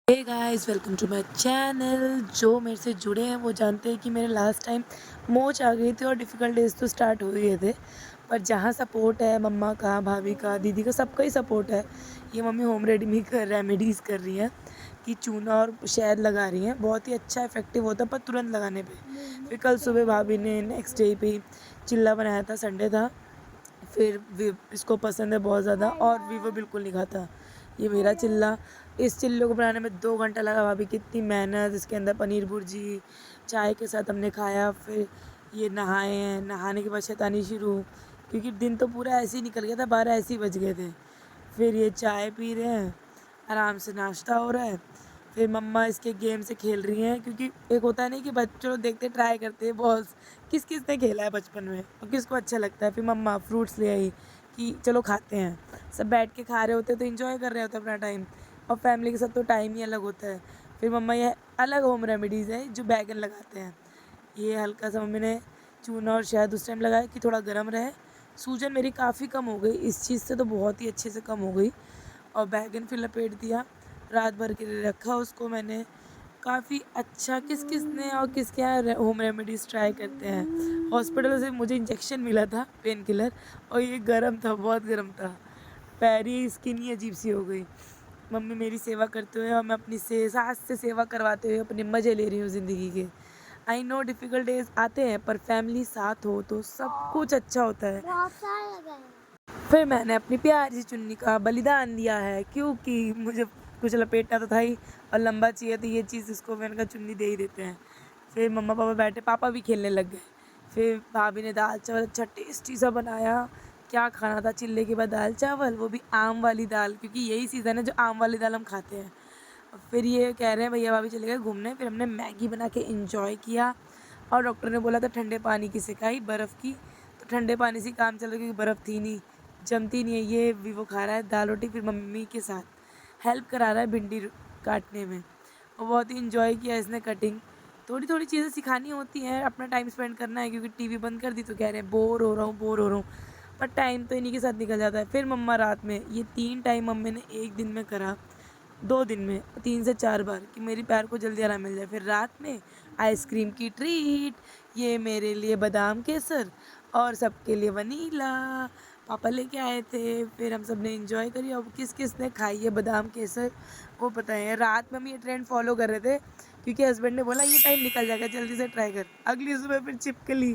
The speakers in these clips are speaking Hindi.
Hey guys, welcome to my channel. जो मेरे से जुड़े हैं वो जानते हैं कि मेरे लास्ट टाइम मोच आ गई थी और डिफ़िकल्ट डेज़ तो स्टार्ट हो ही गए थे। पर जहाँ सपोर्ट है मम्मा का, भाभी का, दीदी का, सबका ही सपोर्ट है। ये मम्मी होम रेमेडीज़ कर रही हैं कि चूना और शहद लगा रही हैं। बहुत ही अच्छा इफ़ेक्टिव होता है पर तुरंत लगाने पे। फिर कल सुबह भाभी ने नेक्स्ट डे पे ही चिल्ला बनाया था, संडे था। फिर इसको पसंद है बहुत ज़्यादा और वो बिल्कुल नहीं खाता। ये मेरा चिल्ला, इस चिल्ले को बनाने में 2 घंटा लगा। भाभी कितनी मेहनत, इसके अंदर पनीर भुर्जी चाय के साथ हमने खाया। फिर ये नहाए हैं, नहाने के बाद शैतानी शुरू, क्योंकि दिन तो पूरा ऐसे ही निकल गया था, 12 ऐसे ही बज गए थे। फिर ये चाय पी रहे हैं, आराम से नाश्ता हो रहा है। फिर मम्मा इसके गेम से खेल रही हैं, क्योंकि एक होता है नहीं कि बच्चों देखते ट्राई करते हैं बॉल्स, किस किस ने खेला है बचपन में और किसको अच्छा लगता है। फिर मम्मा फ्रूट्स ले आई कि चलो खाते हैं। सब बैठ के खा रहे होते तो इन्जॉय कर रहे होते अपना टाइम, और फैमिली के साथ तो टाइम ही अलग होता है। फिर मम्मा ये अलग होम रेमेडीज़ है जो बैगन लगाते हैं। ये हल्का सा मम्मी ने चूना और शहद उस टाइम लगाया कि थोड़ा गर्म रहे। सूजन मेरी काफ़ी कम हो गई इस चीज़ से, तो बहुत ही अच्छे से कम हो गई। और बैगन फिर लपेट दिया, रात भर के लिए रखा उसको मैंने। काफ़ी अच्छा, किस किस ने और किसके यहाँ होम रेमेडीज़ ट्राई करते हैं। हॉस्पिटल से मुझे इंजेक्शन मिला था पेन किलर, और ये गर्म था, बहुत गर्म था। पैर ही स्किन ही अजीब सी हो गई। मम्मी मेरी सेवा करते हुए और मैं अपनी सास से सेवा करवाते हुए अपने मज़े ले रही हूँ ज़िंदगी के। आई नो डिफ़िकल्ट डेज़ आते हैं, पर फैमिली साथ हो तो सब कुछ अच्छा होता है। फिर मैंने अपनी प्यारी सी चुन्नी का बलिदान दिया है, क्योंकि मुझे कुछ लपेटना तो था ही और लंबा चाहिए, तो ये चीज़ इसको मैंने कहा चुन्नी दे ही देते हैं। फिर मम्मा पापा बैठे, पापा भी खेलने लग गए। फिर भाभी ने दाल चावल अच्छा टेस्टी सा बनाया। क्या खाना था चिल्ले के बाद दाल चावल, वो भी आम वाली दाल, क्योंकि यही सीज़न है जो आम वाली दाल हम खाते हैं। और फिर ये कह रहे हैं भैया भाभी चले गए घूमने। फिर हमने मैगी बना के इंजॉय किया, और डॉक्टर ने बोला था ठंडे पानी की सिकाई बर्फ़ की, तो ठंडे पानी से काम चल रहा, क्योंकि बर्फ़ थी नहीं, जमती नहीं है। ये भी वो खा रहा है दाल रोटी। फिर मम्मी के साथ हेल्प करा रहा है भिंडी काटने में, और बहुत ही इंजॉय किया इसने कटिंग। थोड़ी थोड़ी चीज़ें सिखानी होती हैं, अपना टाइम स्पेंड करना है, क्योंकि टीवी बंद कर दी तो कह रहे हैं बोर हो रहा हूँ, बोर हो रहा हूँ। पर टाइम तो इन्हीं के साथ निकल जाता है। फिर मम्मा रात में ये 3 टाइम मम्मी ने एक दिन में करा, 2 दिन में 3 से 4 बार, कि मेरी पैर को जल्दी आराम मिल जाए। फिर रात में आइसक्रीम की ट्रीट, ये मेरे लिए बादाम केसर और सबके लिए वनीला पापा लेके आए थे। फिर हम सब ने एंजॉय करी। अब किस किस ने खाई है बादाम केसर वो पता है। रात में हम ये ट्रेंड फॉलो कर रहे थे, क्योंकि हस्बैंड ने बोला ये टाइम निकल जाएगा, जल्दी से ट्राई कर। अगली सुबह फिर छिपकली,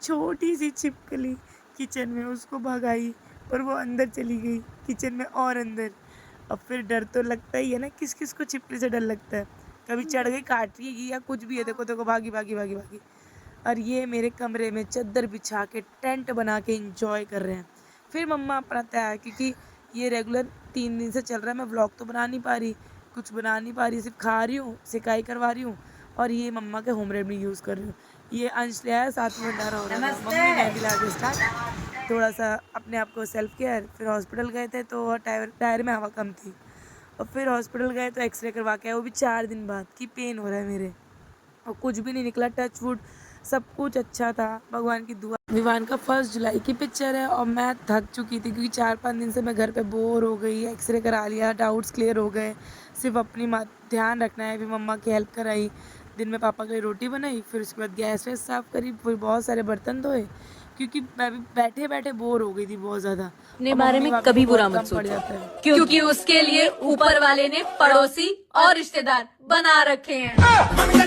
छोटी सी छिपकली किचन में, उसको भगाई पर वो अंदर चली गई किचन में और अंदर। अब फिर डर तो लगता ही है ना, किस किस को छिपकली से डर लगता है। कभी चढ़ गई काट रही है या कुछ भी है, देखो देखो भागी भागी भागी भागी। और ये मेरे कमरे में चादर बिछा के टेंट बना के इंजॉय कर रहे हैं। फिर मम्मा अपना तय, क्योंकि ये रेगुलर 3 दिन से चल रहा है। मैं व्लॉग तो बना नहीं पा रही, कुछ बना नहीं पा रही, सिर्फ खा रही हूँ, सिकाई करवा रही हूँ, और ये मम्मा के होम रेमेडी यूज़ कर रही हूँ। ये अंश ले आया, साथ में भंडारा हो रहा था। मम्मी ने भी ला के स्टार्ट, थोड़ा सा अपने आप को सेल्फ केयर। फिर हॉस्पिटल गए थे तो टायर में हवा कम थी, और फिर हॉस्पिटल गए तो एक्सरे करवा के आए, वो भी 4 दिन बाद, कि पेन हो रहा है मेरे, और कुछ भी नहीं निकला। टच वुड, सब कुछ अच्छा था, भगवान की दुआ। विवान का 1 जुलाई की पिक्चर है, और मैं थक चुकी थी, क्योंकि 4-5 दिन से मैं घर पे बोर हो गई। एक्सरे करा लिया, डाउट्स क्लियर हो गए, सिर्फ अपनी ध्यान रखना है। फिर मम्मा की हेल्प कराई, दिन में पापा के लिए रोटी बनाई, फिर उसके बाद गैस वैस साफ़ करी, फिर बहुत सारे बर्तन धोए, क्योंकि मैं भी बैठे बैठे बोर हो गई थी बहुत ज़्यादा। अपने और बारे मम्मी में भाभी को कभी बुरा बहुत मत कम पड़ सोचो, जाता है। क्योंकि उसके लिए ऊपर वाले ने पड़ोसी और रिश्तेदार बना रखे हैं।